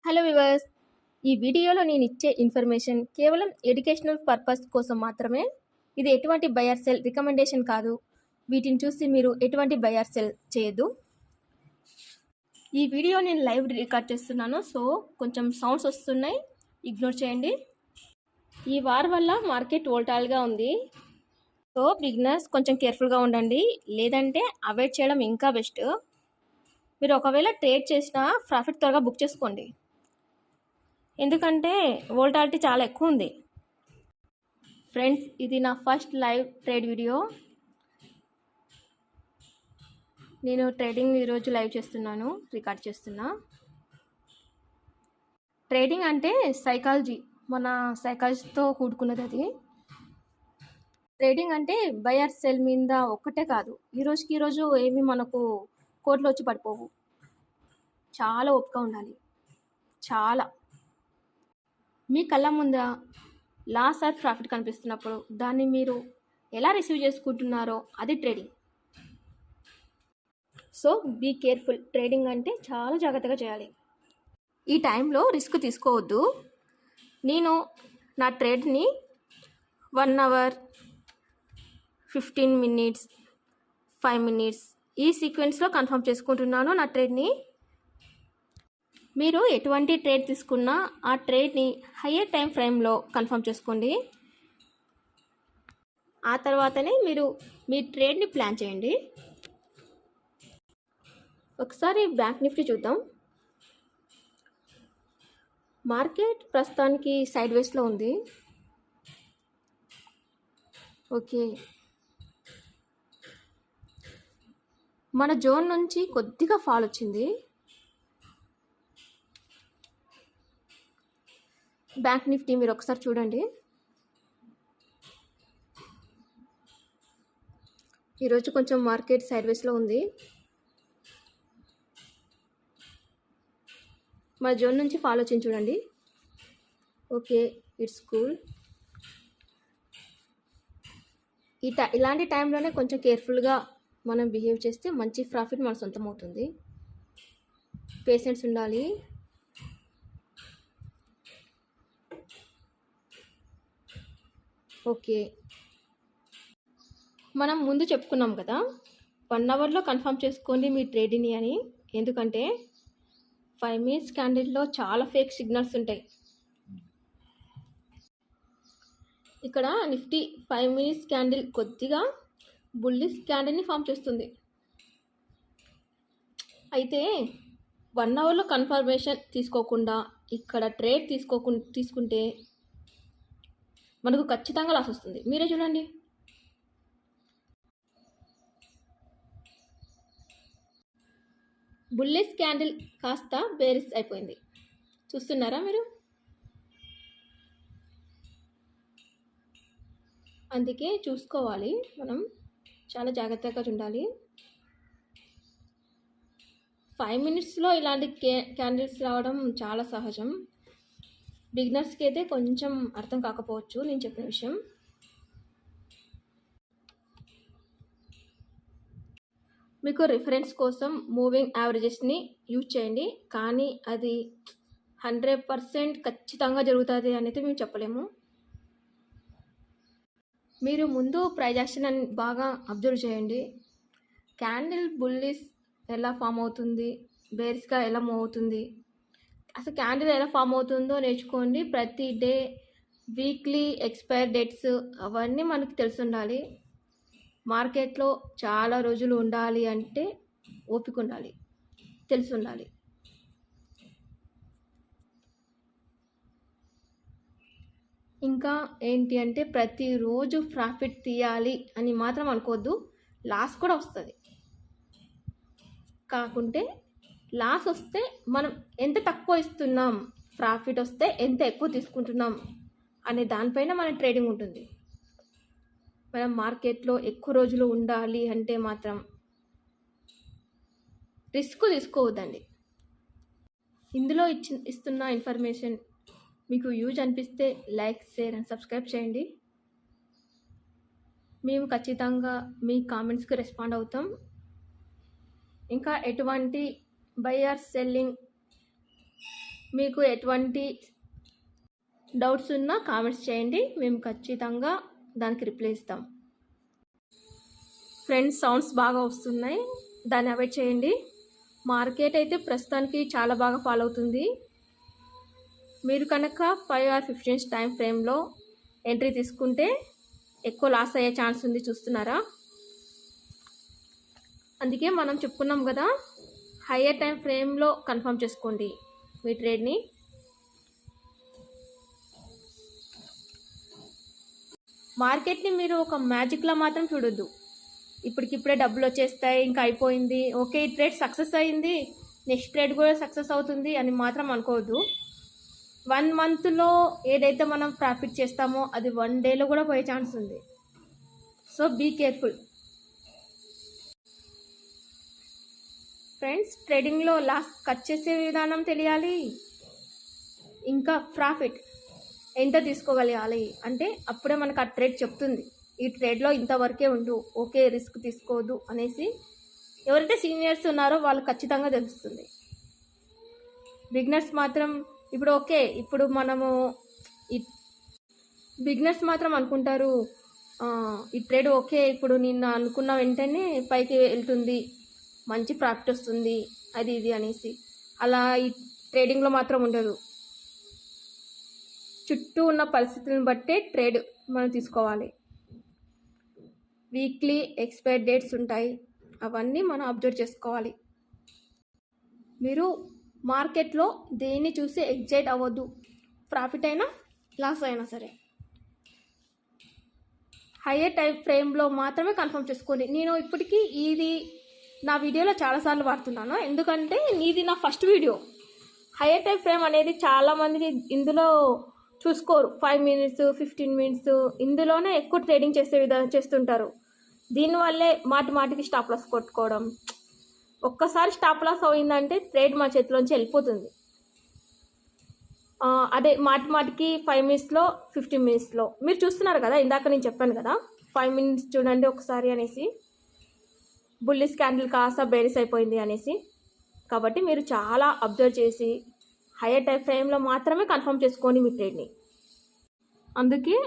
Hello viewers, ఈ వీడియోలో నేను ఇచ్చే ఇన్ఫర్మేషన్ కేవలం ఎడ్యుకేషనల్ పర్పస్ కోసం మాత్రమే. ఇది ఎటువంటి బయర్ సెల్ రికమెండేషన్ కాదు. వీటిని చూసి మీరు ఎటువంటి బయర్ సెల్ చేయొద్దు. ఈ వీడియో నేను లైవ్ రికార్డ్ చేస్తున్నాను, సో కొంచెం సౌండ్స్ వస్తున్నాయి, ఇగ్నోర్ చేయండి. ఈ వార్ వల్ల మార్కెట్ వోల్టాల్గా ఉంది, సో బిగినర్స్ కొంచెం కేర్ఫుల్గా ఉండండి, లేదంటే అవాయిడ్ చేయడం ఇంకా బెస్ట్. మీరు ఒకవేళ ట్రేడ్ చేసినా ప్రాఫిట్ త్వరగా బుక్ చేసుకోండి, ఎందుకంటే వోల్టాలిటీ చాలా ఎక్కువ ఉంది. ఫ్రెండ్స్, ఇది నా ఫస్ట్ లైవ్ ట్రేడ్ వీడియో. నేను ట్రేడింగ్ ఈరోజు లైవ్ చేస్తున్నాను, రికార్డ్ చేస్తున్నా. ట్రేడింగ్ అంటే సైకాలజీ, మన సైకాలజీతో కూడుకున్నది అది. ట్రేడింగ్ అంటే బయర్ సెల్ మీద ఒక్కటే కాదు, ఈరోజు ఏమి మనకు కోట్లు వచ్చి పడిపోవు. చాలా ఓపిక ఉండాలి, చాలా. మీ కళ్ళ ముందు లాస్ ఆర్ ప్రాఫిట్ కనిపిస్తున్నప్పుడు దాన్ని మీరు ఎలా రిసీవ్ చేసుకుంటున్నారో అది trading. So be careful. Trading అంటే చాలా జాగ్రత్తగా చేయాలి. ఈ టైంలో రిస్క్ తీసుకోవద్దు. నేను నా ట్రేడ్ని 1 అవర్, 15 మినిట్స్, 5 మినిట్స్ ఈ సీక్వెన్స్లో కన్ఫర్మ్ చేసుకుంటున్నాను నా ట్రేడ్ని. మీరు ఎటువంటి ట్రేడ్ తీసుకున్నా ఆ ట్రేడ్ని హయ్యర్ టైం ఫ్రేమ్లో కన్ఫర్మ్ చేసుకోండి. ఆ తర్వాతనే మీరు మీ ట్రేడ్ని ప్లాన్ చేయండి. ఒకసారి బ్యాంక్ నిఫ్టీ చూద్దాం. మార్కెట్ ప్రస్తుతానికి సైడ్ వేస్లో ఉంది. ఓకే, మన జోన్ నుంచి కొద్దిగా ఫాల్ వచ్చింది. బ్యాంక్ నిఫ్టీ మీరు ఒకసారి చూడండి. ఈరోజు కొంచెం మార్కెట్ సైడ్ వేస్లో ఉంది. మా జోన్ నుంచి ఫాలో వచ్చింది చూడండి. Okay, it's cool. ఇలాంటి టైంలోనే కొంచెం కేర్ఫుల్గా మనం బిహేవ్ చేస్తే మంచి ప్రాఫిట్ మన సొంతం అవుతుంది. పేషెన్స్ ఉండాలి. ఓకే, మనం ముందు చెప్పుకున్నాం కదా 1 అవర్లో కన్ఫర్మ్ చేసుకోండి మీ ట్రేడ్ని అని. ఎందుకంటే 5 మినిట్స్ క్యాండిల్లో చాలా ఫేక్ సిగ్నల్స్ ఉంటాయి. ఇక్కడ నిఫ్టీ 5 మినిట్స్ క్యాండిల్ కొద్దిగా బుల్లిష్ క్యాండిల్ని ఫామ్ చేస్తుంది. అయితే 1 అవర్లో కన్ఫర్మేషన్ తీసుకోకుండా ఇక్కడ ట్రేడ్ తీసుకుంటే మనకు ఖచ్చితంగా లాస్ వస్తుంది. మీరే చూడండి. బుల్లిష్ క్యాండిల్ కాస్త బేరిష్ అయిపోయింది, చూస్తున్నారా మీరు? అందుకే చూసుకోవాలి, మనం చాలా జాగ్రత్తగా ఉండాలి. 5 మినిట్స్లో ఇలాంటి క్యాండిల్స్ రావడం చాలా సహజం. బిగినర్స్కి అయితే కొంచెం అర్థం కాకపోవచ్చు నేను చెప్పిన విషయం. మీకు రిఫరెన్స్ కోసం మూవింగ్ యావరేజెస్ని యూజ్ చేయండి, కానీ అది 100% ఖచ్చితంగా జరుగుతుంది అనేది మేము చెప్పలేము. మీరు ముందు ప్రైస్ యాక్షన్ అని బాగా అబ్జర్వ్ చేయండి. క్యాండిల్ బుల్లిష్ ఎలా ఫామ్ అవుతుంది, బేరిష్గా ఎలా మూవ్ అవుతుంది, అసలు క్యాండిల్ ఎలా ఫామ్ అవుతుందో నేర్చుకోండి. ప్రతి డే, వీక్లీ ఎక్స్పైర్ డేట్స్ అవన్నీ మనకు తెలిసి ఉండాలి. మార్కెట్లో చాలా రోజులు ఉండాలి అంటే ఓపిక ఉండాలి, తెలిసి ఉండాలి. ఇంకా ఏంటి అంటే ప్రతిరోజు ప్రాఫిట్ తీయాలి అని మాత్రం అనుకోవద్దు, లాస్ కూడా వస్తుంది. కాకుంటే లాస్ వస్తే మనం ఎంత తక్కువ ఇస్తున్నాం, ప్రాఫిట్ వస్తే ఎంత ఎక్కువ తీసుకుంటున్నాం అనే దానిపైన మన ట్రేడింగ్ ఉంటుంది. మనం మార్కెట్లో ఎక్కువ రోజులు ఉండాలి అంటే మాత్రం రిస్క్ తీసుకోవద్దండి. ఇందులో ఇస్తున్న ఇన్ఫర్మేషన్ మీకు యూజ్ అనిపిస్తే లైక్, షేర్ అండ్ సబ్స్క్రైబ్ చేయండి. మేము ఖచ్చితంగా మీ కామెంట్స్కి రెస్పాండ్ అవుతాం. ఇంకా ఎటువంటి బయర్ సెల్లింగ్ మీకు ఎటువంటి డౌట్స్ ఉన్నా కామెంట్స్ చేయండి, మేము ఖచ్చితంగా దానికి రిప్లై ఇస్తాం. ఫ్రెండ్స్, సౌండ్స్ బాగా వస్తున్నాయి, దాన్ని అవాయిడ్ చేయండి. మార్కెట్ అయితే ప్రస్తుతానికి చాలా బాగా ఫాలో అవుతుంది. మీరు కనుక 5 or 15 టైం ఫ్రేమ్లో ఎంట్రీ తీసుకుంటే ఎక్కువ లాస్ అయ్యే ఛాన్స్ ఉంది, చూస్తున్నారా? అందుకే మనం చెప్పుకున్నాం కదా, హయ్యర్ టైం ఫ్రేమ్లో కన్ఫర్మ్ చేసుకోండి మీ ట్రేడ్ని. మార్కెట్ని మీరు ఒక మ్యాజిక్లా మాత్రం చూడొద్దు. ఇప్పటికిప్పుడే డబ్బులు వచ్చేస్తాయి, ఇంకా అయిపోయింది, ఓకే ఈ ట్రేడ్ సక్సెస్ అయింది, నెక్స్ట్ ట్రేడ్ కూడా సక్సెస్ అవుతుంది అని మాత్రం అనుకోవద్దు. 1 మంత్లో ఏదైతే మనం ప్రాఫిట్ చేస్తామో అది 1 డేలో కూడా పోయే ఛాన్స్ ఉంది. So be careful. ఫ్రెండ్స్, ట్రేడింగ్లో లాస్ కట్ చేసే విధానం తెలియాలి, ఇంకా ప్రాఫిట్ ఎంత తీసుకోగలగాలి అంటే అప్పుడే మనకు ఆ ట్రేడ్ చెప్తుంది, ఈ ట్రేడ్లో ఇంతవరకే ఉండు, ఓకే రిస్క్ తీసుకోవద్దు అనేసి. ఎవరైతే సీనియర్స్ ఉన్నారో వాళ్ళు ఖచ్చితంగా తెలుస్తుంది. బిగినర్స్ మాత్రం ఇప్పుడు మనము బిగినర్స్ మాత్రం అనుకుంటారు ఈ ట్రేడ్ ఓకే, ఇప్పుడు నేను అనుకున్న వెంటనే పైకి వెళ్తుంది, మంచి ప్రాఫిట్ వస్తుంది, అది ఇది అనేసి. అలా ఈ ట్రేడింగ్లో మాత్రం ఉండదు. చుట్టూ ఉన్న పరిస్థితులను బట్టే ట్రేడ్ మనం తీసుకోవాలి. వీక్లీ ఎక్స్పైర్ డేట్స్ ఉంటాయి, అవన్నీ మనం అబ్జర్వ్ చేసుకోవాలి. మీరు మార్కెట్లో దేన్ని చూసి ఎగ్జైట్ అవ్వద్దు, ప్రాఫిట్ అయినా లాస్ అయినా సరే. హయ్యర్ టైం ఫ్రేమ్లో మాత్రమే కన్ఫర్మ్ చేసుకోండి. నేను ఇప్పటికీ ఇది నా వీడియోలో చాలాసార్లు వాడుతున్నాను, ఎందుకంటే ఇది నా first video. Higher time frame అనేది చాలామంది ఇందులో చూసుకోరు. 5 minutes 15 minutes ఇందులోనే ఎక్కువ ట్రేడింగ్ చేస్తుంటారు. దీనివల్లే మాటికి స్టాప్ లాస్ కొట్టుకోవడం. ఒక్కసారి స్టాప్ లాస్ అయిందంటే ట్రేడ్ మా చేతిలోంచి వెళ్ళిపోతుంది. అదే మాటికి 5 minutesలో 15 minutesలో మీరు చూస్తున్నారు కదా, ఇందాక నేను చెప్పాను కదా 5 minutes చూడండి ఒకసారి అనేసి, బుల్లిష్ క్యాండిల్ కాస్త బేరిస్ అయిపోయింది అనేసి. కాబట్టి మీరు చాలా అబ్జర్వ్ చేసి హయ్యర్ టైం ఫ్రేమ్లో మాత్రమే కన్ఫర్మ్ చేసుకోండి మీ ట్రేడ్ని. అందుకే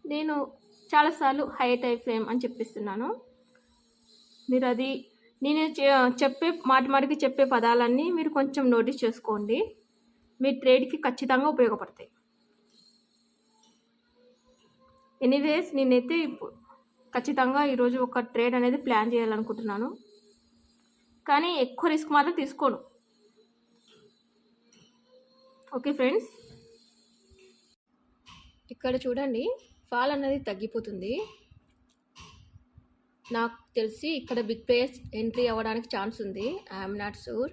నేను చాలాసార్లు హయ్యర్ టైం ఫ్రేమ్ అని చెప్పిస్తున్నాను. మీరు అది నేను చెప్పే మాటికి చెప్పే పదాలన్నీ మీరు కొంచెం నోటీస్ చేసుకోండి, మీ ట్రేడ్కి ఖచ్చితంగా ఉపయోగపడతాయి. ఎనీవేస్, నేనైతే ఖచ్చితంగా ఈరోజు ఒక ట్రేడ్ అనేది ప్లాన్ చేయాలనుకుంటున్నాను, కానీ ఎక్కువ రిస్క్ మాత్రం తీసుకోను. ఓకే ఫ్రెండ్స్, ఇక్కడ చూడండి, ఫాల్ అనేది తగ్గిపోతుంది. నాకు తెలిసి ఇక్కడ బిగ్ ప్లేయర్స్ ఎంట్రీ అవ్వడానికి ఛాన్స్ ఉంది, ఐఎమ్ నాట్ షూర్.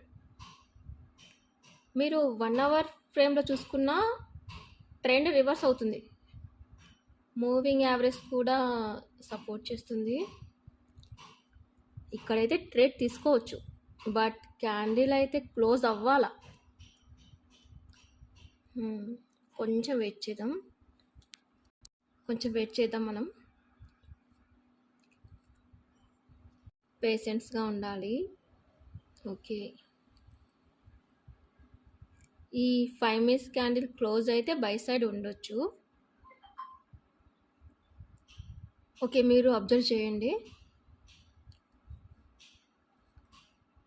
మీరు 1 hour ఫ్రేమ్లో చూసుకున్న ట్రెండ్ రివర్స్ అవుతుంది, మూవింగ్ యావరేజ్ కూడా సపోర్ట్ చేస్తుంది. ఇక్కడైతే ట్రేడ్ తీసుకోవచ్చు, బట్ క్యాండిల్ అయితే క్లోజ్ అవ్వాలా. కొంచెం వెయిట్ చేద్దాం, మనం పేషెన్స్గా ఉండాలి. ఓకే, ఈ 5 minutes క్యాండిల్ క్లోజ్ అయితే బై సైడ్ ఉండొచ్చు. ఓకే, మీరు అబ్జర్వ్ చేయండి.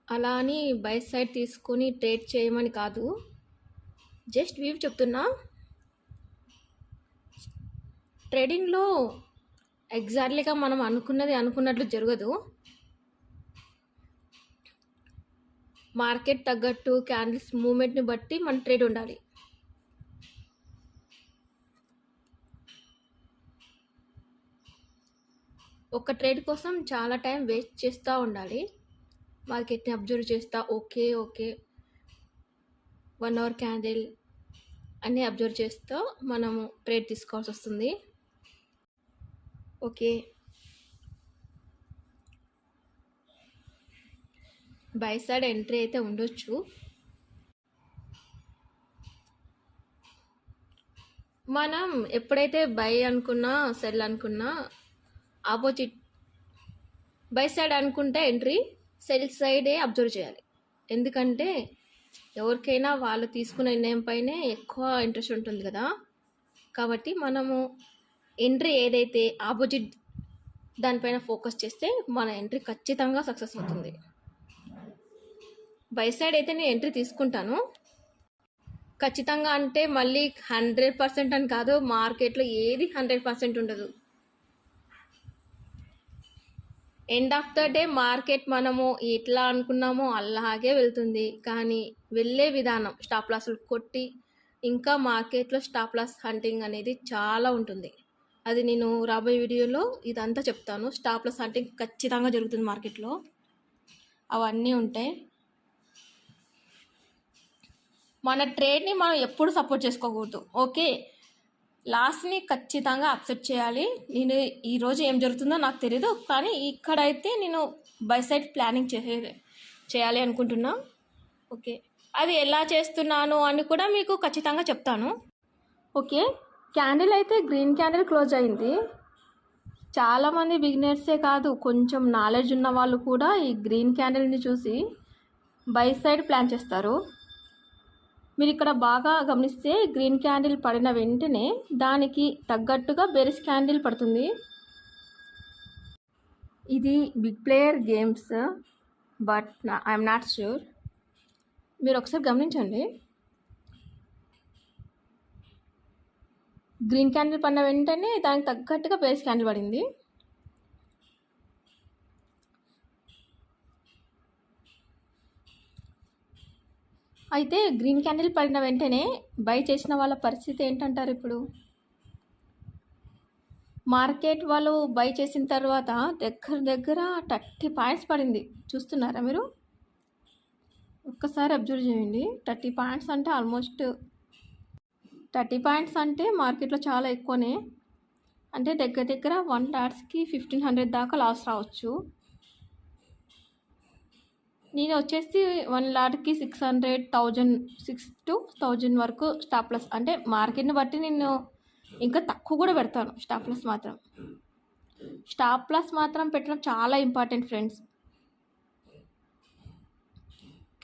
అలా అని బై సైడ్ తీసుకొని ట్రేడ్ చేయమని కాదు, జస్ట్ వ్యూ చెప్తున్నా. ట్రేడింగ్లో ఎగ్జాక్ట్లీగా మనం అనుకున్నట్లు జరగదు. మార్కెట్ తగ్గట్టు క్యాండిల్స్ మూమెంట్ని బట్టి మన ట్రేడ్ ఉండాలి. ఒక ట్రేడ్ కోసం చాలా టైం వేస్ట్ చేస్తూ ఉండాలి, మార్కెట్ని అబ్జర్వ్ చేస్తా. ఓకే 1 hour క్యాండిల్ అన్నీ అబ్జర్వ్ చేస్తూ మనము ట్రేడ్ తీసుకోవాల్సి వస్తుంది. ఓకే, బై సైడ్ ఎంట్రీ అయితే ఉండొచ్చు. మనం ఎప్పుడైతే బై అనుకున్నా సెల్ అనుకున్నా ఆపోజిట్ బై సైడ్ అనుకుంటే ఎంట్రీ, సెల్ సైడే అబ్జర్వ్ చేయాలి. ఎందుకంటే ఎవరికైనా వాళ్ళు తీసుకున్న నిర్ణయం పైనే ఎక్కువ ఇంట్రెస్ట్ ఉంటుంది కదా. కాబట్టి మనము ఎంట్రీ ఏదైతే ఆపోజిట్ దానిపైన ఫోకస్ చేస్తే మన ఎంట్రీ ఖచ్చితంగా సక్సెస్ అవుతుంది. బై సైడ్ అయితే నేను ఎంట్రీ తీసుకుంటాను ఖచ్చితంగా. అంటే మళ్ళీ 100% అని కాదు, మార్కెట్లో ఏది 100% ఉండదు. End of the day market మనము ఎట్లా అనుకున్నామో అలాగే వెళ్తుంది. కానీ వెళ్ళే విధానం స్టాప్ లాస్లు కొట్టి ఇంకా మార్కెట్లో స్టాప్ లాస్ హంటింగ్ అనేది చాలా ఉంటుంది. అది నేను రాబోయే వీడియోలో ఇదంతా చెప్తాను. స్టాప్ లాస్ హంటింగ్ ఖచ్చితంగా జరుగుతుంది మార్కెట్లో, అవన్నీ ఉంటాయి. మన ట్రేడ్ని మనం ఎప్పుడు సపోర్ట్ చేసుకోకూడదు. ఓకే, లాస్ట్ని ఖచ్చితంగా అక్సెప్ట్ చేయాలి. నేను ఈరోజు ఏం జరుగుతుందో నాకు తెలియదు, కానీ ఇక్కడైతే నేను బై సైడ్ ప్లానింగ్ చేయాలి అనుకుంటున్నా. ఓకే, అది ఎలా చేస్తున్నాను అని కూడా మీకు ఖచ్చితంగా చెప్తాను. ఓకే, క్యాండిల్ అయితే గ్రీన్ క్యాండిల్ క్లోజ్ అయింది. చాలామంది బిగినర్సే కాదు, కొంచెం నాలెడ్జ్ ఉన్న వాళ్ళు కూడా ఈ గ్రీన్ క్యాండిల్ని చూసి బై సైడ్ ప్లాన్ చేస్తారు. మీరు ఇక్కడ బాగా గమనిస్తే గ్రీన్ క్యాండిల్ పడిన వెంటనే దానికి తగ్గట్టుగా బేరిష్ క్యాండిల్ పడుతుంది. ఇది big player games, but I'm not sure. మీరు ఒకసారి గమనించండి. గ్రీన్ క్యాండిల్ పడిన వెంటనే దానికి తగ్గట్టుగా బేరిష్ క్యాండిల్ పడింది. అయితే గ్రీన్ క్యాండిల్ పడిన వెంటనే బై చేసిన వాళ్ళ పరిస్థితి ఏంటంటారు? ఇప్పుడు మార్కెట్ వాళ్ళు బై చేసిన తర్వాత దగ్గర 30 పాయింట్స్ పడింది. చూస్తున్నారా మీరు? ఒక్కసారి అబ్జర్వ్ చేయండి. 30 పాయింట్స్ అంటే ఆల్మోస్ట్ 30 పాయింట్స్ అంటే మార్కెట్లో చాలా ఎక్కువనే. అంటే దగ్గర 1 లాట్స్కి 1500 దాకా లాస్ రావచ్చు. నేను వచ్చేసి 1 లాట్కి 600, 1000, 6 to 1000 వరకు స్టాప్ లాస్, అంటే మార్కెట్ని బట్టి నేను ఇంకా తక్కువ కూడా పెడతాను. స్టాప్ లాస్ మాత్రం పెట్టడం చాలా ఇంపార్టెంట్ ఫ్రెండ్స్.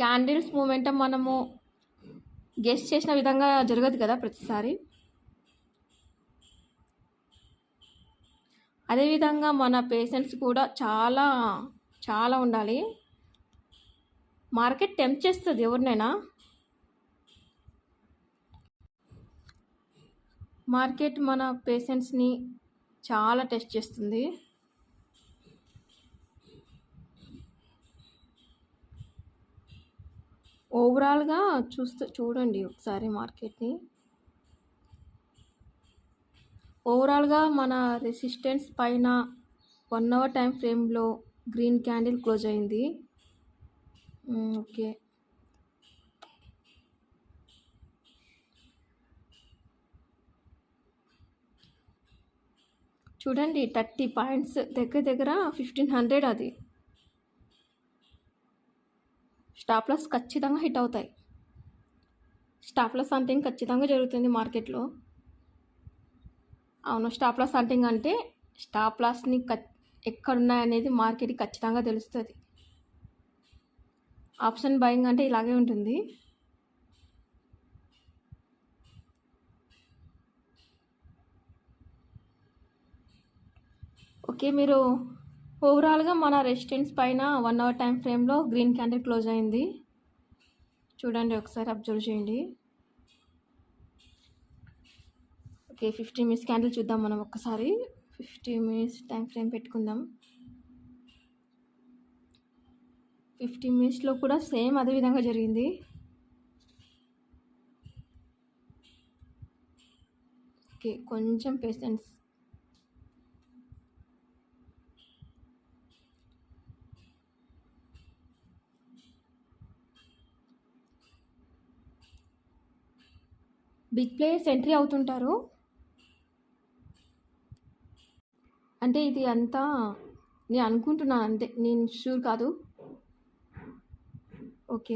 క్యాండిల్స్ మూమెంటం మనము గెస్ చేసిన విధంగా జరగదు కదా ప్రతిసారి. అదేవిధంగా మన పేషెన్స్ కూడా చాలా చాలా ఉండాలి. మార్కెట్ టెంప్ట్ చేస్తుంది ఎవరినైనా. మార్కెట్ మన పేషెన్స్ని చాలా టెస్ట్ చేస్తుంది. ఓవరాల్గా చూడండి ఒకసారి మార్కెట్ని. ఓవరాల్గా మన రెసిస్టెన్స్ పైన 1 అవర్ టైం ఫ్రేమ్లో గ్రీన్ క్యాండిల్ క్లోజ్ అయింది. ఓకే, చూడండి 30 పాయింట్స్ దగ్గర 1500. అది స్టాప్ లాస్ ఖచ్చితంగా హిట్ అవుతాయి. స్టాప్ లాస్ హంటింగ్ ఖచ్చితంగా జరుగుతుంది మార్కెట్లో. అవును, స్టాప్ లాస్ హంటింగ్ అంటే స్టాప్ లాస్ని ఎక్కడున్నాయనేది మార్కెట్కి ఖచ్చితంగా తెలుస్తుంది. ఆప్షన్ బయింగ్ అంటే ఇలాగే ఉంటుంది. ఓకే, మీరు ఓవరాల్గా మన రెసిస్టెన్స్ పైన 1 అవర్ టైం ఫ్రేమ్లో గ్రీన్ క్యాండిల్ క్లోజ్ అయింది. చూడండి ఒకసారి అబ్జర్వ్ చేయండి. ఓకే, 15 మినిట్స్ క్యాండిల్ చూద్దాం మనం ఒక్కసారి. 50 మినిట్స్ టైం ఫ్రేమ్ పెట్టుకుందాం. 50 మినిట్స్లో కూడా సేమ్ అదే విధంగా జరిగింది. ఓకే, కొంచెం పేషెన్స్. బిగ్ ప్లేయర్స్ ఎంట్రీ అవుతుంటారు. అంటే ఇది అంతా నేను అనుకుంటున్నాను అంతే, నేను షూర్ కాదు. ఓకే,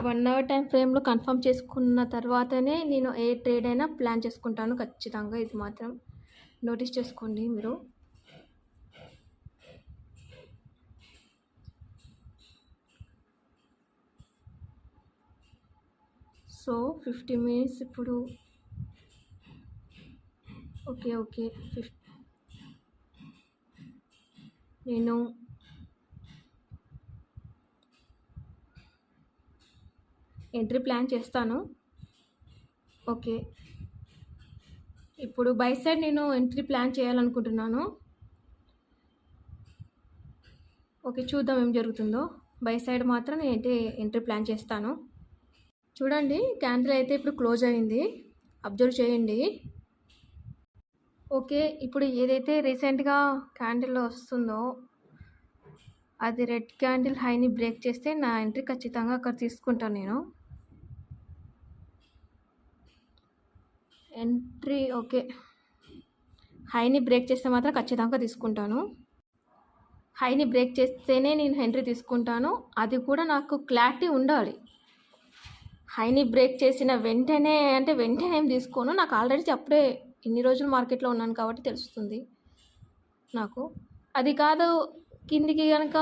వన్ అవర్ టైం ఫ్రేమ్లో కన్ఫర్మ్ చేసుకున్న తర్వాతనే నేను ఏ ట్రేడ్ అయినా ప్లాన్ చేసుకుంటాను ఖచ్చితంగా. ఇది మాత్రం నోటీస్ చేసుకోండి మీరు. సో 50 మినిట్స్ ఇప్పుడు. ఓకే ఓకే నేను ఎంట్రీ ప్లాన్ చేస్తాను. ఓకే, ఇప్పుడు బై సైడ్ నేను ఎంట్రీ ప్లాన్ చేయాలనుకుంటున్నాను. ఓకే, చూద్దాం ఏం జరుగుతుందో. బై సైడ్ మాత్రం నేను ఎంట్రీ ప్లాన్ చేస్తాను. చూడండి, క్యాండిల్ అయితే ఇప్పుడు క్లోజ్ అయింది, అబ్జర్వ్ చేయండి. ఓకే, ఇప్పుడు ఏదైతే రీసెంట్గా క్యాండిల్ వస్తుందో అది రెడ్ క్యాండిల్ హైని బ్రేక్ చేస్తే నా ఎంట్రీ ఖచ్చితంగా అక్కడ తీసుకుంటాను నేను. ఎంట్రీ ఓకే, హైని బ్రేక్ చేస్తే మాత్రం ఖచ్చితంగా తీసుకుంటాను. హైని బ్రేక్ చేస్తేనే నేను ఎంట్రీ తీసుకుంటాను. అది కూడా నాకు క్లారిటీ ఉండాలి. హైని బ్రేక్ చేసిన వెంటనే అంటే వెంటనే ఏం తీసుకోను. నాకు ఆల్రెడీ అప్పుడే ఇన్ని రోజులు మార్కెట్లో ఉన్నాను కాబట్టి తెలుస్తుంది నాకు. అది కాదు, కిందికి కనుక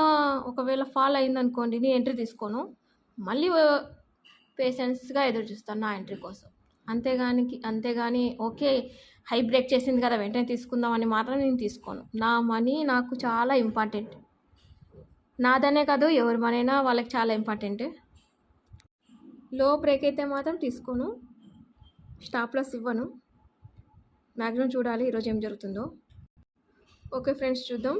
ఒకవేళ ఫాల్ అయిందనుకోండి, నేను ఎంట్రీ తీసుకోను. మళ్ళీ పేషెన్స్గా ఎదురు చూస్తాను నా ఎంట్రీ కోసం. అంతేగాని ఓకే హై బ్రేక్ చేసింది కదా వెంటనే తీసుకుందామని మాత్రం నేను తీసుకోను. నా మనీ నాకు చాలా ఇంపార్టెంట్. నాదనే కాదు, ఎవరి మనీ అయినా వాళ్ళకి చాలా ఇంపార్టెంట్. లో బ్రేక్ అయితే మాత్రం తీసుకోను, స్టాప్ లాస్ ఇవ్వను. మ్యాక్సిమం చూడాలి ఈరోజు ఏం జరుగుతుందో. ఓకే ఫ్రెండ్స్, చూద్దాం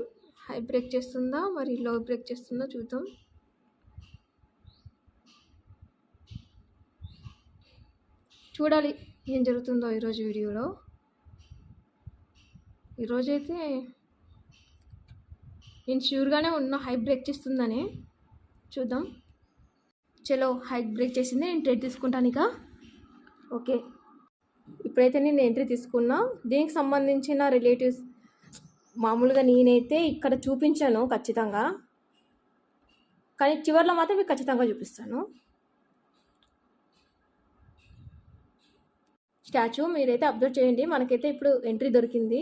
హై బ్రేక్ చేస్తుందా మరి లో బ్రేక్ చేస్తుందా చూద్దాం. చూడాలి ఏం జరుగుతుందో ఈరోజు వీడియోలో. ఈరోజైతే నేను ష్యూర్గానే ఉన్నా హై బ్రేక్ చేస్తుందని. చూద్దాం. చలో, హై బ్రేక్ చేసింది, నేను ట్రేడ్ తీసుకుంటాను ఇక. ఓకే, ఇప్పుడైతే నేను ఎంట్రీ తీసుకున్నా. దీనికి సంబంధించిన రిలేటివ్స్ మామూలుగా నేనైతే ఇక్కడ చూపించాను ఖచ్చితంగా, కానీ చివరిలో మాత్రం మీకు ఖచ్చితంగా చూపిస్తాను. స్టాచ్యూ మీరైతే అబ్జర్వ్ చేయండి. మనకైతే ఇప్పుడు ఎంట్రీ దొరికింది.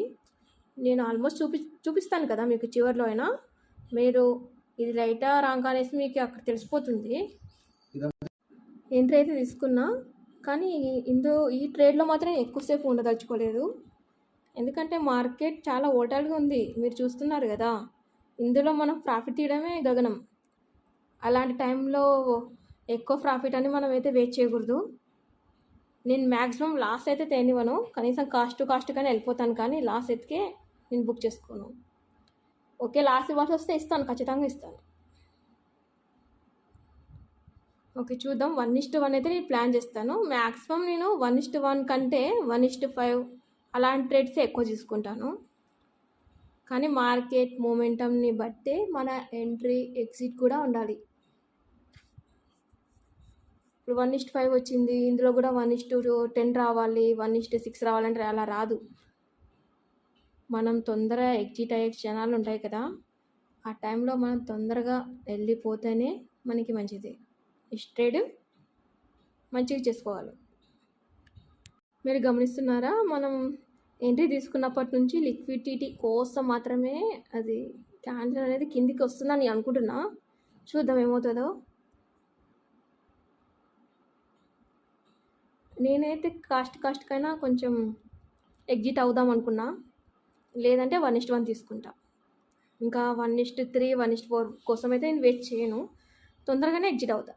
నేను ఆల్మోస్ట్ చూపిస్తాను కదా మీకు చివరిలో అయినా. మీరు ఇది రైటా రాంగ్ అనేసి మీకు అక్కడ తెలిసిపోతుంది. ఎంట్రీ అయితే తీసుకున్నా, కానీ ఈ ట్రేడ్లో మాత్రం ఎక్కువసేపు ఉండదలుచుకోలేదు. ఎందుకంటే మార్కెట్ చాలా ఓటాలుగా ఉంది, మీరు చూస్తున్నారు కదా. ఇందులో మనం ప్రాఫిట్ తీయడమే గగనం. అలాంటి టైంలో ఎక్కువ ప్రాఫిట్ అని మనం అయితే వెయిట్ చేయకూడదు. నేను మ్యాక్సిమం లాస్ అయితే తేనివ్వను, కనీసం కాస్ట్ కానీ వెళ్ళిపోతాను, కానీ లాస్ ఎత్తికే నేను బుక్ చేసుకోను. ఓకే, లాస్ ఇవ్వాల్సి వస్తే ఇస్తాను, ఖచ్చితంగా ఇస్తాను. ఓకే, చూద్దాం. 1:1 అయితే నేను ప్లాన్ చేస్తాను. మ్యాక్సిమం నేను 1:1 కంటే 1:5 అలాంటి ట్రేడ్సే ఎక్కువ తీసుకుంటాను. కానీ మార్కెట్ మూమెంటంని బట్టే మన ఎంట్రీ ఎగ్జిట్ కూడా ఉండాలి. ఇప్పుడు 1:5 వచ్చింది, ఇందులో కూడా 1:10 రావాలి, 1:6 రావాలంటే అలా రాదు. మనం తొందరగా ఎగ్జిట్ అయ్యే క్షణాలు ఉంటాయి కదా, ఆ టైంలో మనం తొందరగా వెళ్ళిపోతేనే మనకి మంచిది. ఈ ట్రేడ్ మంచిగా చేసుకోవాలి. మీరు గమనిస్తున్నారా, మనం ఎంట్రీ తీసుకున్నప్పటి నుంచి లిక్విడిటీ కోసం మాత్రమే అది క్యాండిల్ అనేది కిందికి వస్తుందని అనుకుంటున్నా. చూద్దాం ఏమవుతుందో. నేనైతే కాస్ట్కైనా కొంచెం ఎగ్జిట్ అవుదాం అనుకున్నా, లేదంటే 1:1 తీసుకుంటా. ఇంకా 1:3 1:4 కోసం అయితే నేను వెయిట్ చేయను, తొందరగానే ఎగ్జిట్ అవుతా.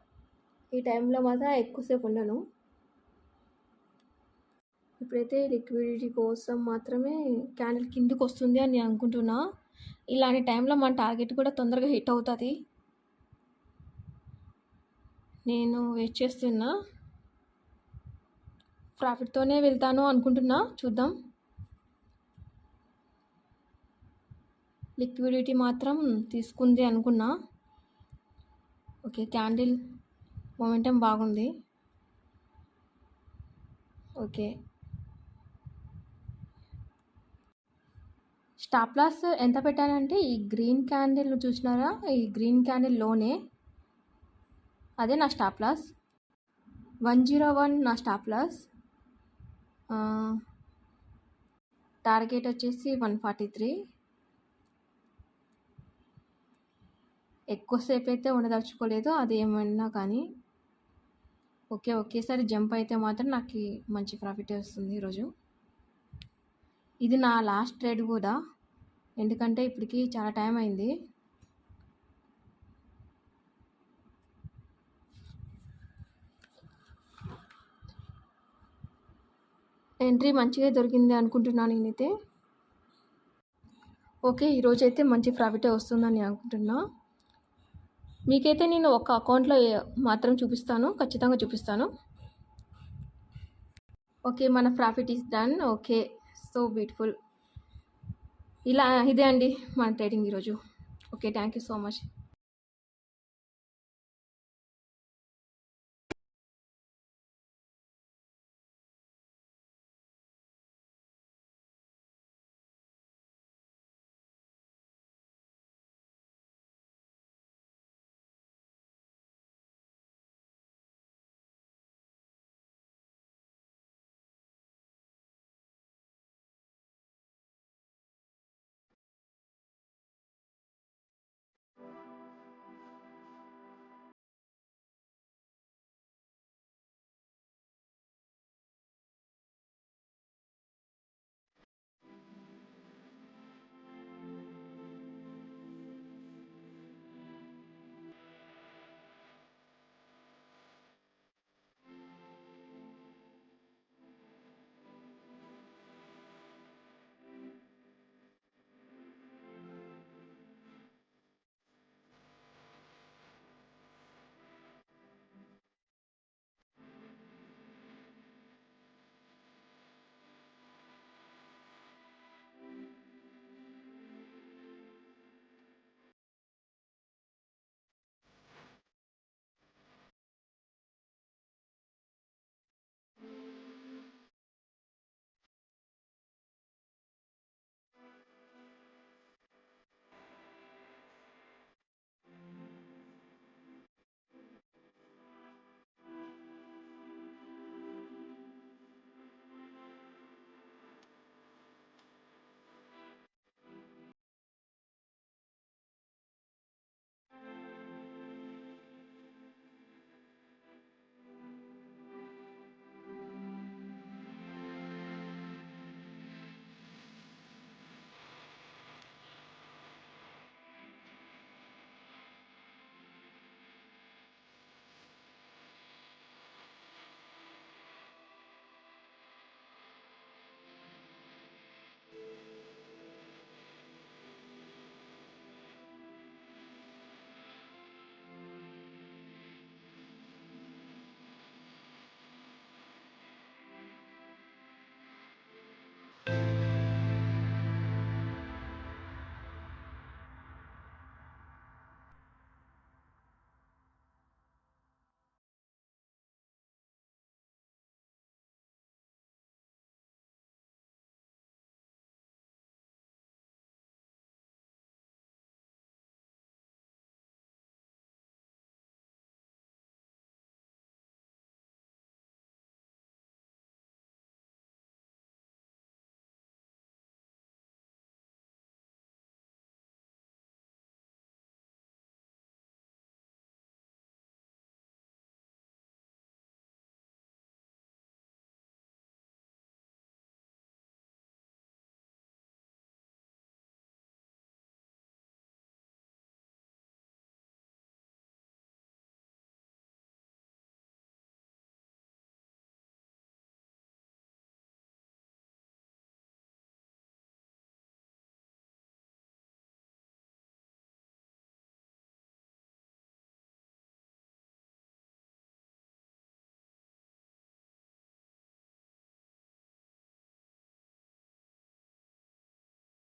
ఈ టైంలో మాత్రం ఎక్కువసేపు ఉండను. ఇప్పుడైతే లిక్విడిటీ కోసం మాత్రమే క్యాండిల్ కిందికి వస్తుంది అని నేను అనుకుంటున్నా. ఇలాంటి టైంలో మన టార్గెట్ కూడా తొందరగా హిట్ అవుతుంది. నేను వెయిట్ చేస్తున్నా, ప్రాఫిట్తోనే వెళ్తాను అనుకుంటున్నా. చూద్దాం. లిక్విడిటీ మాత్రం తీసుకుంది అనుకున్నా. ఓకే, క్యాండిల్ మొమెంటం బాగుంది. ఓకే, స్టాప్ లాస్ ఎంత పెట్టానంటే ఈ గ్రీన్ క్యాండిల్ చూసినారా, ఈ గ్రీన్ క్యాండిల్లోనే అదే నా స్టాప్ లాస్. 101 నా స్టాప్ లాస్. టార్గెట్ వచ్చేసి 143. ఎక్కువసేపు అయితే ఉండదలుచుకోలేదు, అది ఏమన్నా కానీ. ఓకే. ఒకేసారి జంప్ అయితే మాత్రం నాకి మంచి ప్రాఫిటే వస్తుంది ఈరోజు. ఇది నా లాస్ట్ ట్రేడ్ గూడా. ఎందుకంటే ఇప్పటికి చాలా టైం అయింది. ఎంట్రీ మంచిగా దొరికింది అనుకుంటున్నాను నేనైతే. ఓకే. ఈరోజైతే మంచి ప్రాఫిటే వస్తుందని నేను అనుకుంటున్నా. మీకైతే నేను ఒక అకౌంట్‌లో మాత్రం చూపిస్తాను. ఖచ్చితంగా చూపిస్తాను. ఓకే. మన profit is done. Okay. So beautiful. ఇదే అండి మన ట్రేడింగ్ ఈరోజు. Okay. Thank you so much.